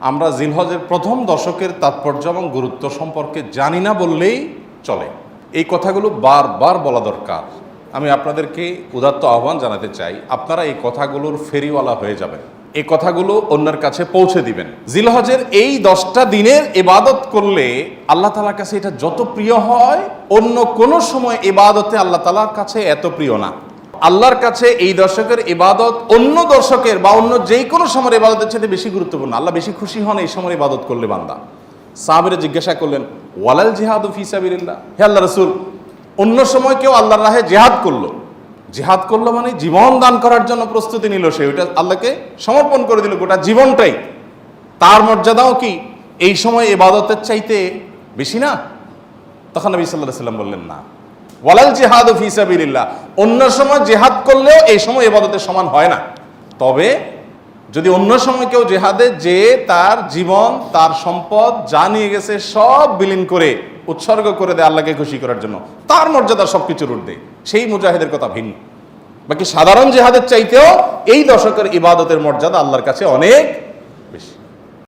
আমরা জিলহজের প্রথম দশকের তাৎপর্য এবং গুরুত্ব সম্পর্কে জানি না বললেই চলে। এই কথাগুলো বারবার বলা দরকার। আমি আপনাদেরকে উদাত্ত আহ্বান জানাতে চাই, আপনারা এই কথাগুলোর ফেরিওয়ালা হয়ে যাবেন, এই কথাগুলো অন্যের কাছে পৌঁছে দিবেন। জিলহজের এই 10টা দিনের ইবাদত করলে আল্লাহ তাআলার কাছে এটা যত প্রিয় হয়, অন্য কোনো সময় ইবাদতে আল্লাহ তাআলার কাছে এত প্রিয় না। আল্লাহর কাছে এই দশকের ইবাদত অন্য দশকের বা অন্য যে কোনো সময়ের ইবাদতের সাথে বেশি গুরুত্বপূর্ণ। আল্লাহ বেশি খুশি হন এই সময় ইবাদত করলে বান্দা। সাহাবীরা জিজ্ঞাসা করলেন, ওয়ালাল জিহাদু ফি সাবিলিল্লাহ, হে আল্লাহ রাসূল, অন্য সময় কেউ আল্লাহর রাহে জিহাদ করলো মানে জীবন দান করার জন্য প্রস্তুতি নিল, সে ওইটা আল্লাহকে সমর্পণ করে দিল গোটা জীবনটাই, তার মর্যাদাও কি এই সময় ইবাদতের চাইতে বেশি না? তখন নবী সাল্লাল্লাহু আলাইহি ওয়াসাল্লাম বললেন, না, ওয়ালাল জিহাদু ফি সাবিলিল্লাহ, অন্য সময় জিহাদ করলেও এই সময় ইবাদতের সমান হয় না। তবে যদি অন্য সময় কেউ জিহাদে যে তার জীবন তার সম্পদ যা নিয়ে গেছে সব বিলীন করে উৎসর্গ করে দেয় আল্লাহকে খুশি করার জন্য, তার মর্যাদা সবকিছুর ঊর্ধ্বে, সেই মুজাহিদের কথা ভিন্ন। বাকি সাধারণ জিহাদের চাইতেও এই দশকের ইবাদতের মর্যাদা আল্লাহর কাছে অনেক